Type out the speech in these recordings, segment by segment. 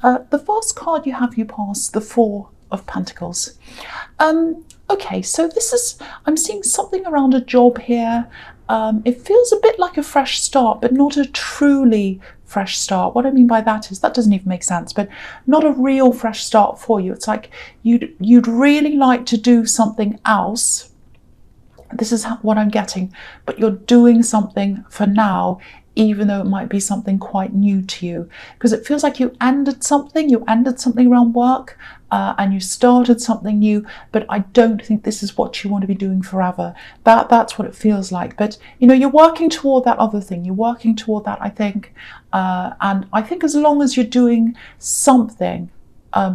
The first card you have, you pass the Four of Pentacles. Okay, so I'm seeing something around a job here. It feels a bit like a fresh start, but not a truly fresh start. What I mean by that is, that doesn't even make sense, but not a real fresh start for you. It's like you'd really like to do something else. This is what I'm getting, but you're doing something for now, even though it might be something quite new to you, because it feels like you ended something around work, and you started something new, but I don't think this is what you want to be doing forever. That's what it feels like. But you're working toward that other thing, you're working toward that, I think, and I think as long as you're doing something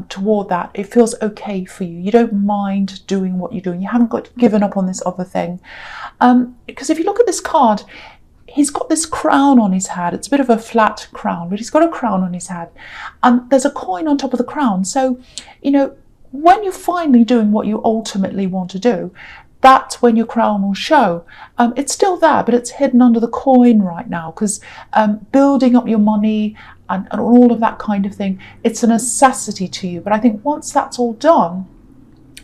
toward that, it feels okay for you. You don't mind doing what you're doing. You haven't got given up on this other thing, because if you look at this card, he's got this crown on his head. It's a bit of a flat crown, but he's got a crown on his head, and there's a coin on top of the crown. So when you're finally doing what you ultimately want to do, that's when your crown will show. It's still there, but it's hidden under the coin right now, because building up your money and all of that kind of thing, it's a necessity to you. But I think once that's all done,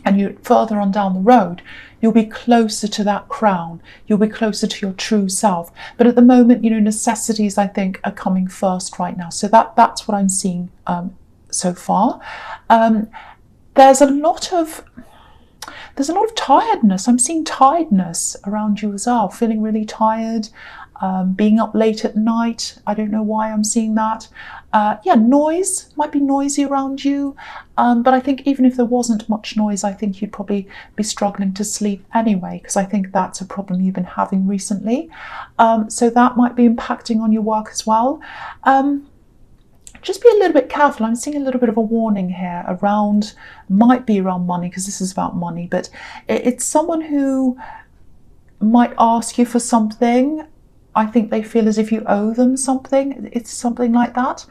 and you're further on down the road, you'll be closer to that crown. You'll be closer to your true self. But at the moment, necessities, I think, are coming first right now. So that's what I'm seeing so far. There's a lot of tiredness. I'm seeing tiredness around you as well, feeling really tired, being up late at night. I don't know why I'm seeing that. Noise, might be noisy around you, but I think even if there wasn't much noise, I think you'd probably be struggling to sleep anyway, because I think that's a problem you've been having recently. So that might be impacting on your work as well. Just be a little bit careful. I'm seeing a little bit of a warning here might be around money, because this is about money, but it's someone who might ask you for something. I think they feel as if you owe them something. It's something like that.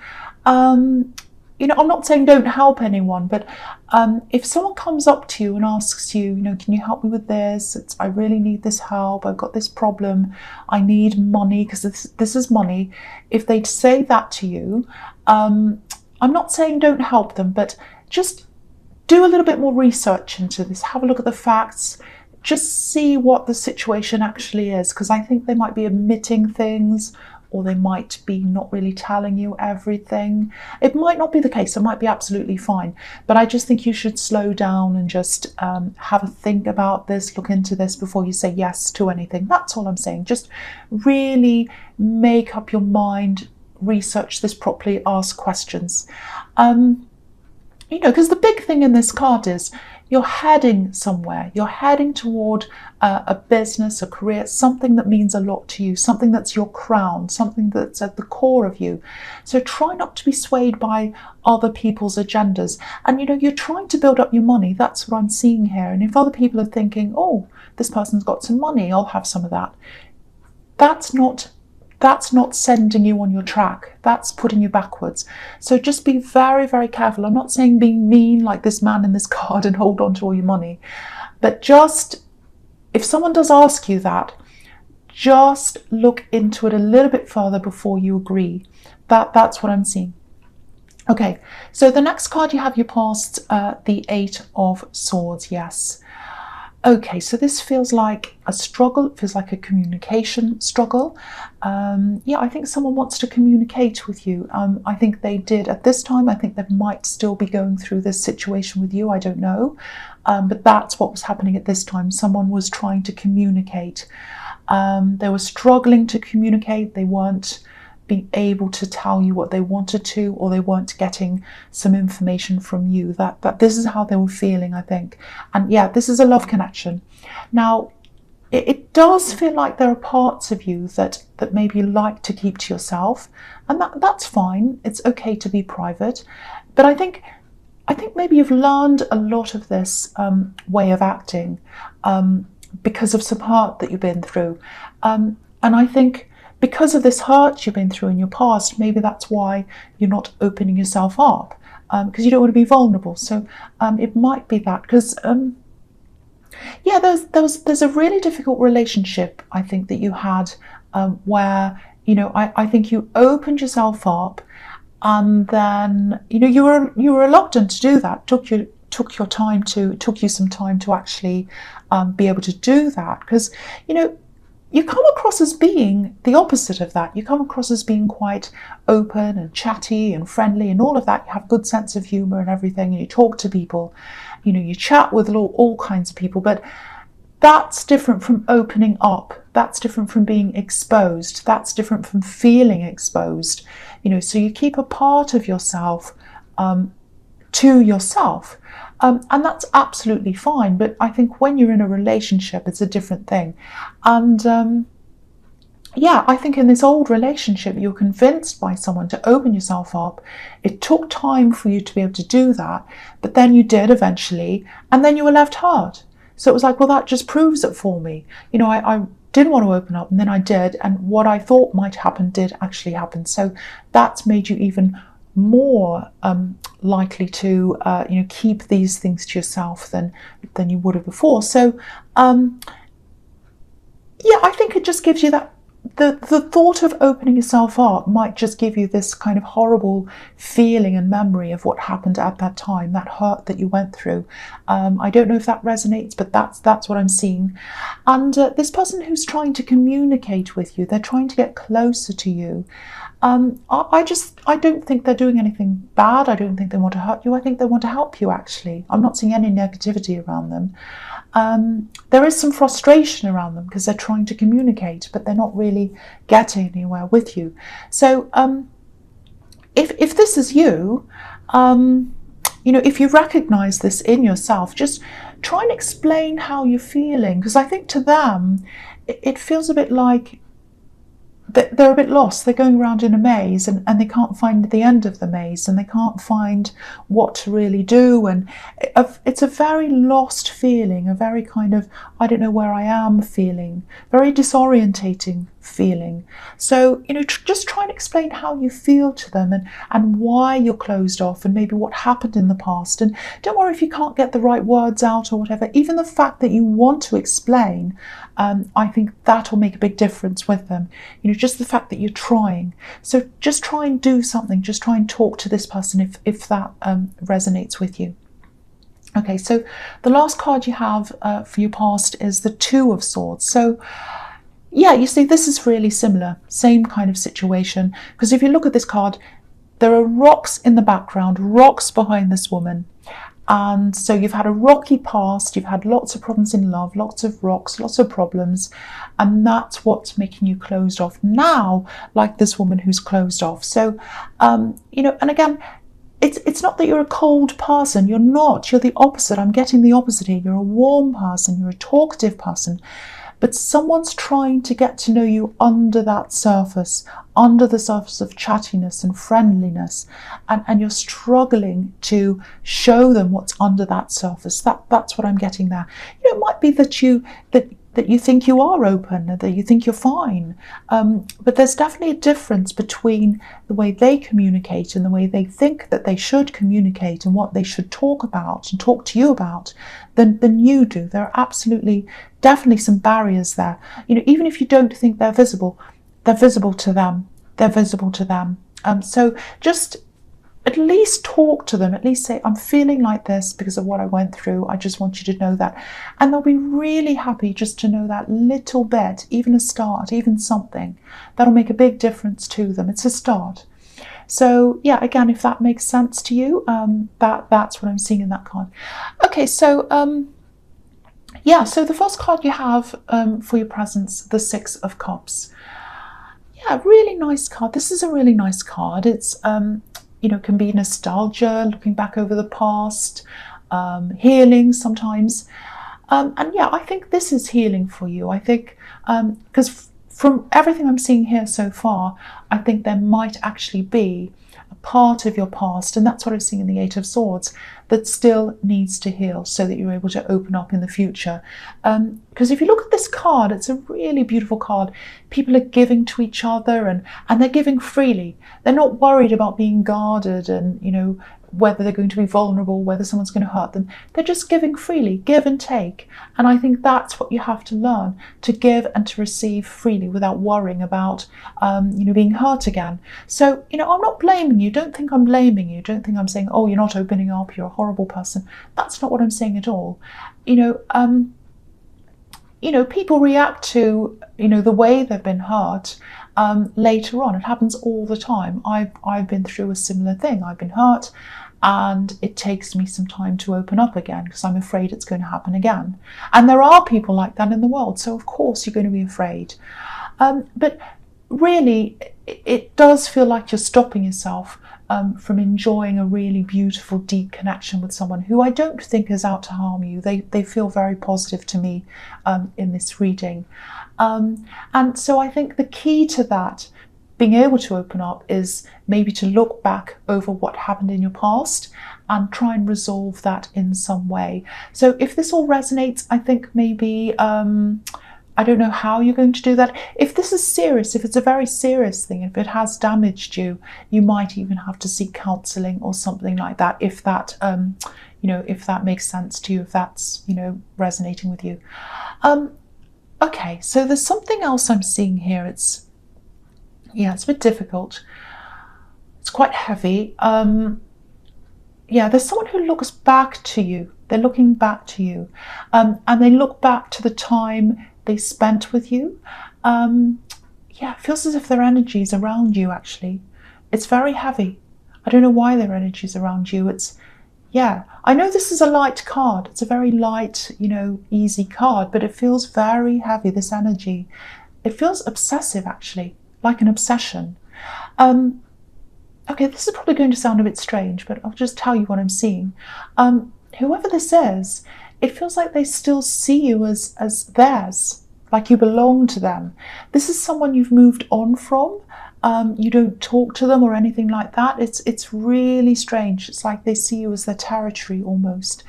I'm not saying don't help anyone, but if someone comes up to you and asks you, can you help me with this? I really need this help. I've got this problem. I need money, because this is money. If they'd say that to you, I'm not saying don't help them, but just do a little bit more research into this. Have a look at the facts. Just see what the situation actually is, because I think they might be omitting things, or they might be not really telling you everything. It might not be the case. It might be absolutely fine. But I just think you should slow down and just have a think about this, look into this before you say yes to anything. That's all I'm saying. Just really make up your mind, research this properly, ask questions. Because the big thing in this card is you're heading somewhere. You're heading toward a business, a career, something that means a lot to you, something that's your crown, something that's at the core of you. So try not to be swayed by other people's agendas. And you're trying to build up your money. That's what I'm seeing here. And if other people are thinking, oh, this person's got some money, I'll have some of that, that's not sending you on your track. That's putting you backwards. So just be very, very careful. I'm not saying being mean like this man in this card and hold on to all your money, but just, if someone does ask you that, just look into it a little bit further before you agree. That's what I'm seeing. Okay, so the next card you have, you passed the Eight of Swords. Yes. Okay, so this feels like a struggle. It feels like a communication struggle. I think someone wants to communicate with you. I think they did at this time. I think they might still be going through this situation with you. I don't know. But that's what was happening at this time. Someone was trying to communicate. They were struggling to communicate. They weren't being able to tell you what they wanted to, or they weren't getting some information from you. That this is how they were feeling, I think. And yeah, this is a love connection. Now, it does feel like there are parts of you that maybe you like to keep to yourself, and that's fine. It's okay to be private. But I think maybe you've learned a lot of this way of acting because of some hurt that you've been through. And I think because of this hurt you've been through in your past, maybe that's why you're not opening yourself up, because you don't want to be vulnerable. So it might be that, because there's a really difficult relationship, I think, that you had where I think you opened yourself up, and then you were reluctant to do that. Took you some time to actually be able to do that, because you come across as being the opposite of that. You come across as being quite open and chatty and friendly and all of that. You have a good sense of humour and everything, and you talk to people, you chat with all kinds of people, but that's different from opening up. That's different from being exposed. That's different from feeling exposed. So you keep a part of yourself to yourself. And that's absolutely fine. But I think when you're in a relationship, it's a different thing. And I think in this old relationship, you were convinced by someone to open yourself up. It took time for you to be able to do that, but then you did eventually, and then you were left hurt. So it was like, well, that just proves it for me. I didn't want to open up, and then I did, and what I thought might happen did actually happen. So that's made you even more likely to keep these things to yourself than you would have before. So I think it just gives you that the thought of opening yourself up might just give you this kind of horrible feeling and memory of what happened at that time, that hurt that you went through. I don't know if that resonates, but that's what I'm seeing. And this person who's trying to communicate with you, they're trying to get closer to you. I don't think they're doing anything bad. I don't think they want to hurt you. I think they want to help you, actually. I'm not seeing any negativity around them. There is some frustration around them because they're trying to communicate, but they're not really getting anywhere with you. So if this is you, if you recognize this in yourself, just try and explain how you're feeling, because I think to them it feels a bit like they're a bit lost. They're going around in a maze, and they can't find the end of the maze, and they can't find what to really do. And it's a very lost feeling, a very kind of, I don't know where I am feeling, very disorientating feeling. So, just try and explain how you feel to them, and why you're closed off, and maybe what happened in the past. And don't worry if you can't get the right words out or whatever. Even the fact that you want to explain, I think that'll make a big difference with them. Just the fact that you're trying. So just try and do something. Just try and talk to this person if that resonates with you. Okay, so the last card you have for your past is the Two of Swords. So yeah, you see, this is really similar, same kind of situation. Because if you look at this card, there are rocks in the background, rocks behind this woman. And so you've had a rocky past, you've had lots of problems in love, lots of rocks, lots of problems, and that's what's making you closed off now, like this woman who's closed off. So, and again, it's not that you're a cold person. You're not. You're the opposite. I'm getting the opposite here. You're a warm person. You're a talkative person. But someone's trying to get to know you under that surface, under the surface of chattiness and friendliness, and you're struggling to show them what's under that surface. That's what I'm getting there. It might be that you think you are open, that you think you're fine, but there's definitely a difference between the way they communicate and the way they think that they should communicate and what they should talk about and talk to you about than you do. There are definitely some barriers there. Even if you don't think they're visible to them. They're visible to them. So just at least talk to them, at least say, I'm feeling like this because of what I went through. I just want you to know that. And they'll be really happy just to know that little bit, even a start, even something. That'll make a big difference to them. It's a start. So yeah, again, if that makes sense to you, that's what I'm seeing in that card. Okay, so so the first card you have for your presence, the Six of Cups. Yeah, really nice card. This is a really nice card. It's can be nostalgia, looking back over the past, healing sometimes. And yeah, I think this is healing for you. I think, because from everything I'm seeing here so far, I think there might actually be a part of your past, and that's what I'm seeing in the Eight of Swords, that still needs to heal so that you're able to open up in the future. Because if you look at this card, it's a really beautiful card. People are giving to each other, and they're giving freely. They're not worried about being guarded and, whether they're going to be vulnerable, whether someone's going to hurt them. They're just giving freely, give and take. And I think that's what you have to learn, to give and to receive freely without worrying about, being hurt again. So, I'm not blaming you. Don't think I'm blaming you. Don't think I'm saying, oh, you're not opening up, you're a horrible person. That's not what I'm saying at all. People react to, the way they've been hurt later on. It happens all the time. I've been through a similar thing. I've been hurt, and it takes me some time to open up again because I'm afraid it's going to happen again. And there are people like that in the world, so of course you're going to be afraid. But really, it does feel like you're stopping yourself from enjoying a really beautiful, deep connection with someone who I don't think is out to harm you. They feel very positive to me in this reading. And so I think the key to that, being able to open up, is maybe to look back over what happened in your past and try and resolve that in some way. So if this all resonates, I think maybe I don't know how you're going to do that. If this is serious, if it's a very serious thing, if it has damaged you, you might even have to seek counselling or something like that, if that if that makes sense to you, if that's resonating with you. Okay, so there's something else I'm seeing here. It's a bit difficult. It's quite heavy. There's someone who looks back to you. They're looking back to you, and they look back to the time they spent with you. It feels as if their energy is around you, actually. It's very heavy. I don't know why their energy is around you. I know this is a light card. It's a very light, easy card, but it feels very heavy, this energy. It feels obsessive, actually, like an obsession. Okay, this is probably going to sound a bit strange, but I'll just tell you what I'm seeing. Whoever this is, it feels like they still see you as theirs, like you belong to them. This is someone you've moved on from. You don't talk to them or anything like that. It's really strange. It's like they see you as their territory almost.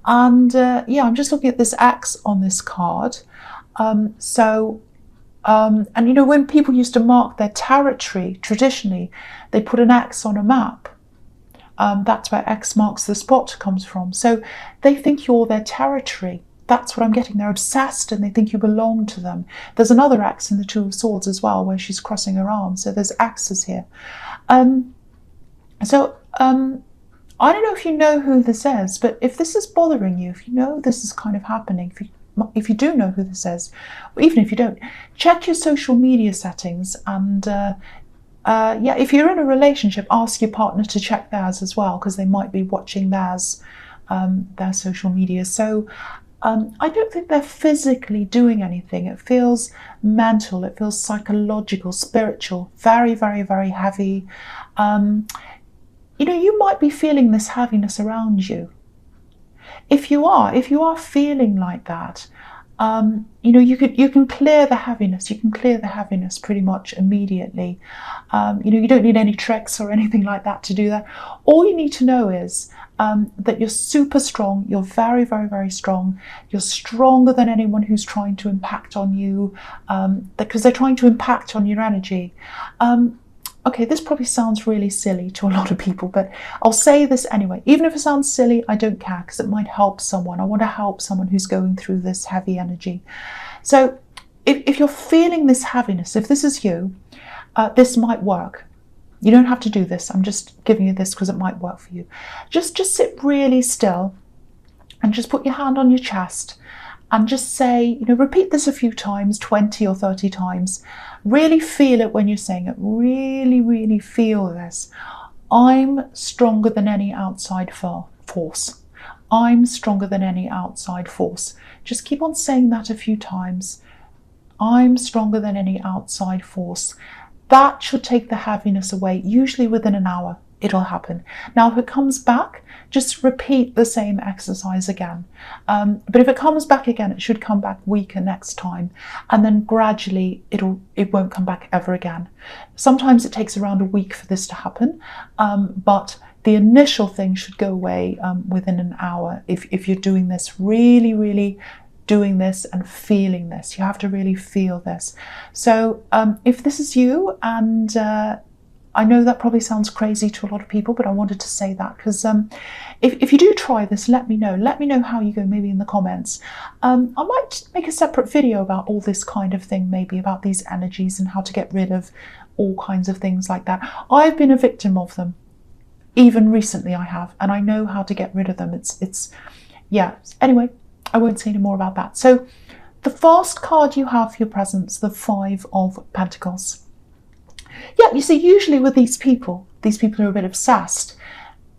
And I'm just looking at this X on this card. And when people used to mark their territory, traditionally, they put an X on a map. That's where X marks the spot comes from. So they think you're their territory. That's what I'm getting. They're obsessed and they think you belong to them. There's another X in the Two of Swords as well, where she's crossing her arms. So there's X's here. I don't know if you know who this is, but if this is bothering you, if you know this is kind of happening, if you do know who this is, or even if you don't, check your social media settings and if you're in a relationship, ask your partner to check theirs as well, because they might be watching theirs, their social media. So I don't think they're physically doing anything. It feels mental, it feels psychological, spiritual, very, very, very heavy. You might be feeling this heaviness around you. If you are feeling like that, you can clear the heaviness. You can clear the heaviness pretty much immediately. You don't need any tricks or anything like that to do that. All you need to know is that you're super strong. You're very, very, very strong. You're stronger than anyone who's trying to impact on you, because they're trying to impact on your energy. Okay, this probably sounds really silly to a lot of people, but I'll say this anyway. Even if it sounds silly, I don't care, because it might help someone. I want to help someone who's going through this heavy energy. So if you're feeling this heaviness, if this is you, this might work. You don't have to do this. I'm just giving you this because it might work for you. Just sit really still and just put your hand on your chest and just say, repeat this a few times, 20 or 30 times. Really feel it when you're saying it. Really, really feel this. I'm stronger than any outside force. I'm stronger than any outside force. Just keep on saying that a few times. I'm stronger than any outside force. That should take the heaviness away. Usually within an hour, it'll happen. Now, if it comes back, just repeat the same exercise again. But if it comes back again, it should come back weaker next time. And then gradually, it won't come back ever again. Sometimes it takes around a week for this to happen. But the initial thing should go away within an hour. If you're doing this, really, really doing this and feeling this. You have to really feel this. So if this is you and I know that probably sounds crazy to a lot of people, but I wanted to say that because if you do try this, let me know. Let me know how you go, maybe in the comments. I might make a separate video about all this kind of thing, maybe about these energies and how to get rid of all kinds of things like that. I've been a victim of them. Even recently I have, and I know how to get rid of them. Yeah. Anyway, I won't say any more about that. So the first card you have for your presence, the Five of Pentacles. Yeah, you see, usually with these people who are a bit obsessed,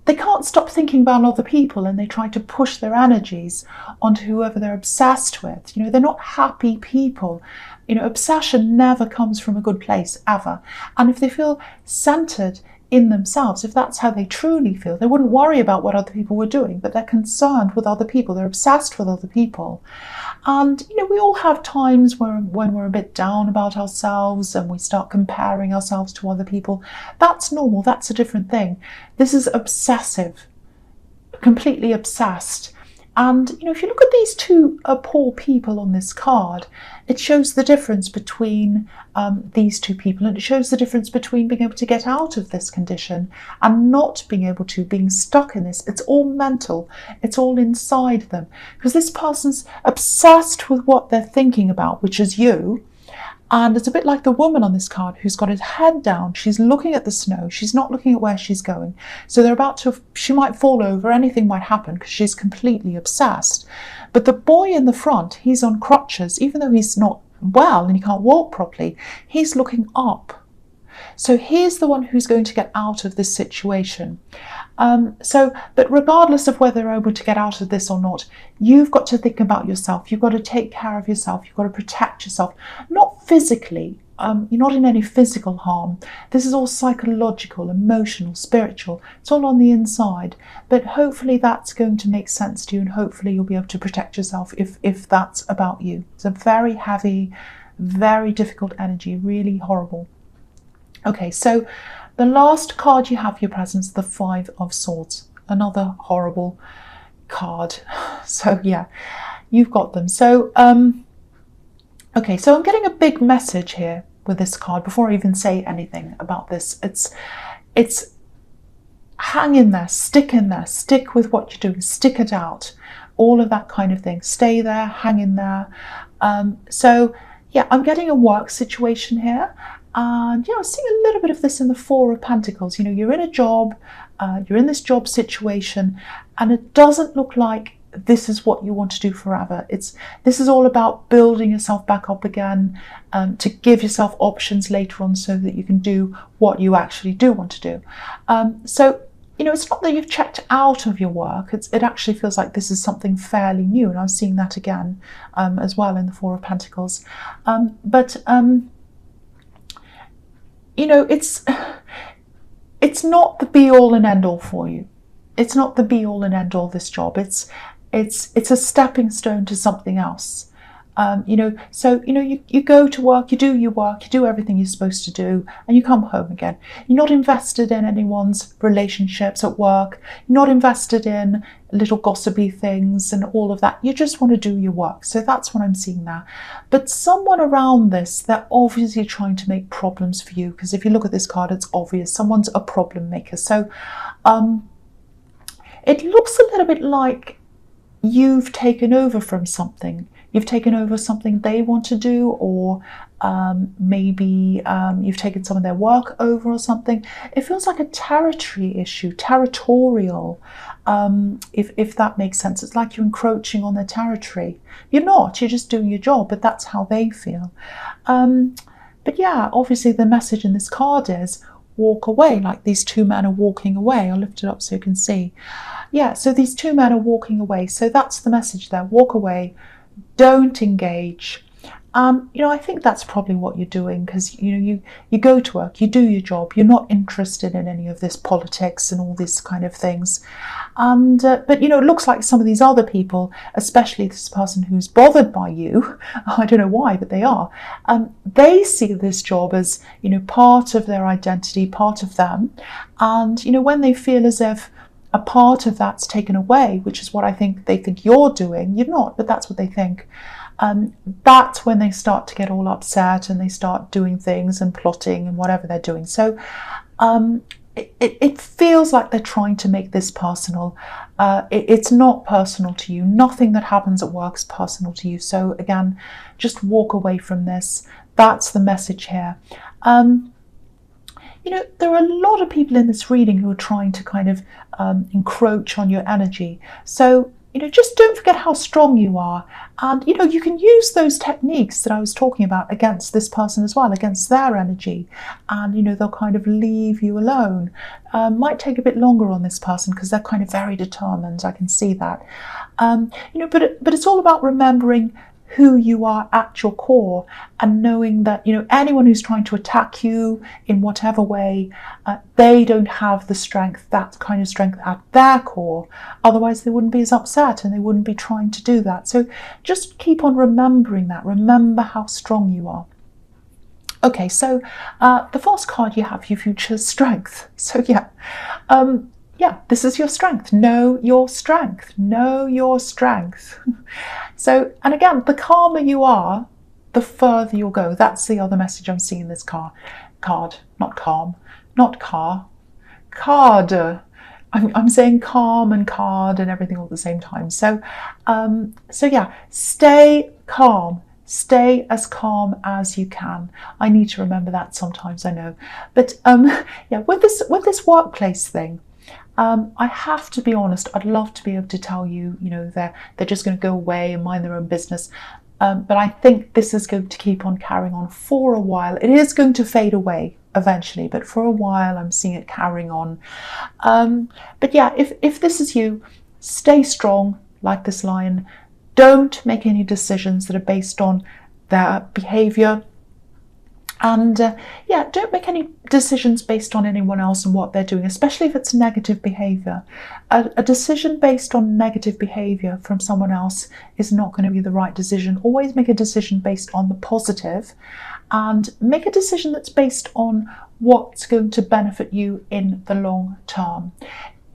they can't stop thinking about other people, and they try to push their energies onto whoever they're obsessed with. You know, they're not happy people. You know, obsession never comes from a good place, ever. And if they feel centered in themselves, if that's how they truly feel, they wouldn't worry about what other people were doing, but they're concerned with other people. They're obsessed with other people. And, you know, we all have times when we're a bit down about ourselves and we start comparing ourselves to other people. That's normal. That's a different thing. This is obsessive, completely obsessed. And, you know, if you look at these two poor people on this card, it shows the difference between these two people, and it shows the difference between being able to get out of this condition and not being able to, being stuck in this. It's all mental. It's all inside them, because this person's obsessed with what they're thinking about, which is you. And it's a bit like the woman on this card who's got her head down. She's looking at the snow. She's not looking at where she's going. So they're about to, she might fall over. Anything might happen because she's completely obsessed. But the boy in the front, he's on crutches. Even though he's not well and he can't walk properly, he's looking up. So he's the one who's going to get out of this situation. But regardless of whether they're able to get out of this or not, you've got to think about yourself. You've got to take care of yourself. You've got to protect yourself. Not physically. You're not in any physical harm. This is all psychological, emotional, spiritual. It's all on the inside. But hopefully that's going to make sense to you, and hopefully you'll be able to protect yourself if that's about you. It's a very heavy, very difficult energy, really horrible. Okay, so the last card you have for your presence, the Five of Swords, another horrible card. So yeah, you've got them. So okay, so I'm getting a big message here with this card before I even say anything about this. It's hang in there, stick with what you're doing, stick it out, all of that kind of thing. Stay there, hang in there. So yeah, I'm getting a work situation here. And yeah, I'm seeing a little bit of this in the Four of Pentacles. You know, you're in a job, you're in this job situation, and it doesn't look like this is what you want to do forever. This is all about building yourself back up again, to give yourself options later on so that you can do what you actually do want to do. So, you know, it's not that you've checked out of your work. It actually feels like this is something fairly new, and I'm seeing that again as well in the Four of Pentacles. You know, it's not the be-all and end-all for you. It's not the be-all and end-all, this job. It's a stepping stone to something else. You know, so, you know, you go to work, you do your work, you do everything you're supposed to do, and you come home again. You're not invested in anyone's relationships at work. You're not invested in little gossipy things and all of that. You just want to do your work. So that's what I'm seeing there. But someone around this, they're obviously trying to make problems for you, because if you look at this card, it's obvious. Someone's a problem maker. So it looks a little bit like you've taken over from something. You've taken over something they want to do, or maybe you've taken some of their work over or something. It feels like a territory issue, territorial, if that makes sense. It's like you're encroaching on their territory. You're not, you're just doing your job, but that's how they feel. But yeah, obviously the message in this card is walk away, like these two men are walking away. I'll lift it up so you can see. Yeah, so these two men are walking away. So that's the message there, walk away. Don't engage. You know, I think that's probably what you're doing, because you know, you go to work, you do your job, you're not interested in any of this politics and all these kind of things. And but you know, it looks like some of these other people, especially this person who's bothered by you, I don't know why, but they are. They see this job as, you know, part of their identity, part of them. And you know, when they feel as if a part of that's taken away, which is what I think they think you're doing. You're not, but that's what they think. That's when they start to get all upset and they start doing things and plotting and whatever they're doing. So It feels like they're trying to make this personal. It's not personal to you. Nothing that happens at work is personal to you. So again, just walk away from this. That's the message here. There are a lot of people in this reading who are trying to kind of encroach on your energy. So, just don't forget how strong you are. And, you can use those techniques that I was talking about against this person as well, against their energy. And, they'll kind of leave you alone. Might take a bit longer on this person because they're kind of very determined. I can see that. But it's all about remembering who you are at your core, and knowing that anyone who's trying to attack you in whatever way, they don't have the strength, that kind of strength at their core. Otherwise they wouldn't be as upset and they wouldn't be trying to do that. So just keep on remembering that. Remember how strong you are. Okay, so the first card you have, your future strength. So this is your strength. Know your strength. Know your strength. So, and again, the calmer you are, the further you'll go. That's the other message I'm seeing in this card. Not calm, not car, card. I'm saying calm and card and everything all at the same time. So stay calm. Stay as calm as you can. I need to remember that sometimes, I know. But with this workplace thing, I have to be honest. I'd love to be able to tell you, they're just going to go away and mind their own business. But I think this is going to keep on carrying on for a while. It is going to fade away eventually, but for a while I'm seeing it carrying on. But yeah, if this is you, stay strong like this lion. Don't make any decisions that are based on their behavior. And don't make any decisions based on anyone else and what they're doing, especially if it's negative behavior. A decision based on negative behavior from someone else is not going to be the right decision. Always make a decision based on the positive, and make a decision that's based on what's going to benefit you in the long term.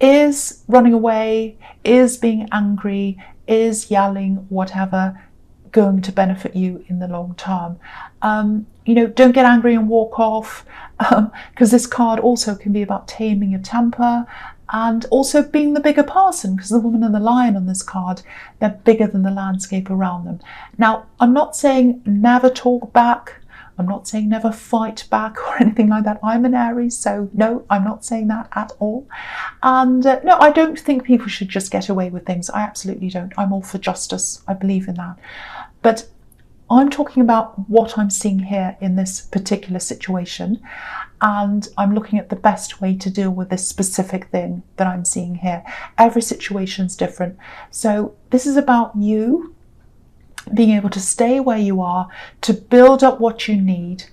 Is running away, is being angry, is yelling, whatever, going to benefit you in the long term? Don't get angry and walk off, because this card also can be about taming your temper and also being the bigger person, because the woman and the lion on this card, they're bigger than the landscape around them. Now, I'm not saying never talk back. I'm not saying never fight back or anything like that. I'm an Aries, so no, I'm not saying that at all. And no, I don't think people should just get away with things. I absolutely don't. I'm all for justice. I believe in that. But I'm talking about what I'm seeing here in this particular situation, and I'm looking at the best way to deal with this specific thing that I'm seeing here. Every situation's different. So this is about you being able to stay where you are, to build up what you need,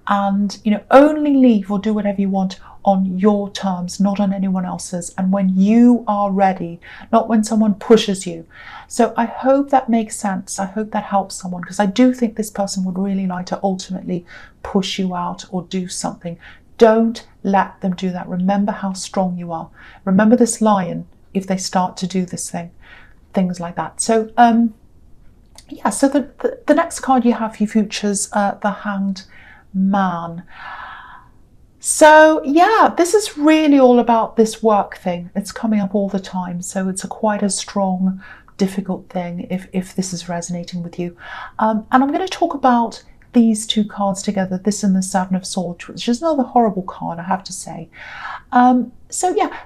and only leave or do whatever you want on your terms, not on anyone else's, and when you are ready, not when someone pushes you. So I hope that makes sense. I hope that helps someone, because I do think this person would really like to ultimately push you out or do something. Don't let them do that. Remember how strong you are. Remember this lion if they start to do this thing, things like that. So so the next card you have, you features the Hanged Man. So this is really all about this work thing. It's coming up all the time, so it's quite a strong, difficult thing if this is resonating with you. And I'm going to talk about these two cards together, this and the Seven of Swords, which is another horrible card, I have to say. The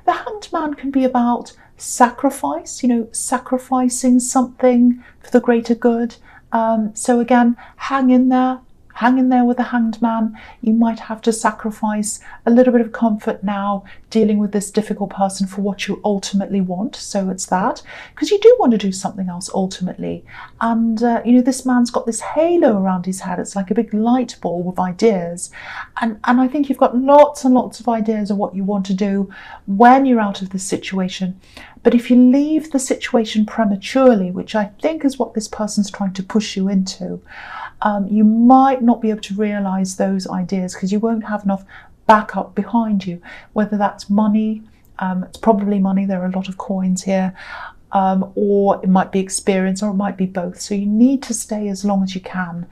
Hanged Man can be about sacrifice, sacrificing something for the greater good. So again, hang in there with the Hanged Man. You might have to sacrifice a little bit of comfort now dealing with this difficult person for what you ultimately want. So it's that, because you do want to do something else ultimately. And this man's got this halo around his head. It's like a big light bulb of ideas, and I think you've got lots and lots of ideas of what you want to do when you're out of this situation. But if you leave the situation prematurely, which I think is what this person's trying to push you into, you might not be able to realise those ideas because you won't have enough backup behind you, whether that's money, it's probably money, there are a lot of coins here, or it might be experience, or it might be both. So you need to stay as long as you can.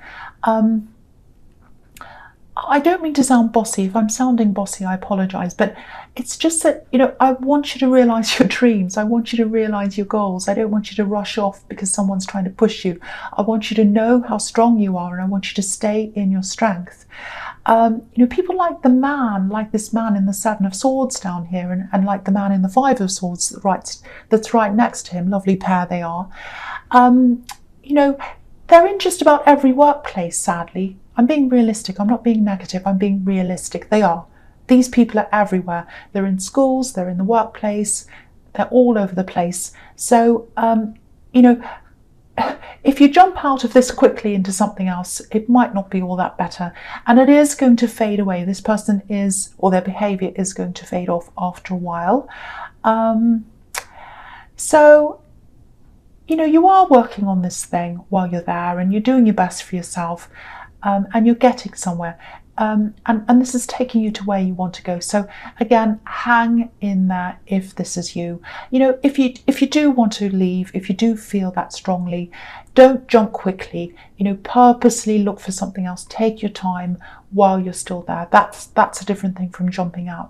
I don't mean to sound bossy. If I'm sounding bossy, I apologize. But it's just that, I want you to realize your dreams. I want you to realize your goals. I don't want you to rush off because someone's trying to push you. I want you to know how strong you are, and I want you to stay in your strength. People like this man in the Seven of Swords down here, and like the man in the Five of Swords that's right next to him. Lovely pair they are. They're in just about every workplace, sadly. I'm being realistic. I'm not being negative. I'm being realistic. They are. These people are everywhere. They're in schools. They're in the workplace. They're all over the place. So, if you jump out of this quickly into something else, it might not be all that better. And it is going to fade away. This person or their behavior is going to fade off after a while. You are working on this thing while you're there, and you're doing your best for yourself, and you're getting somewhere. And this is taking you to where you want to go. So again, hang in there if this is you. If you do want to leave, if you do feel that strongly, don't jump quickly. Purposely look for something else. Take your time while you're still there. That's a different thing from jumping out.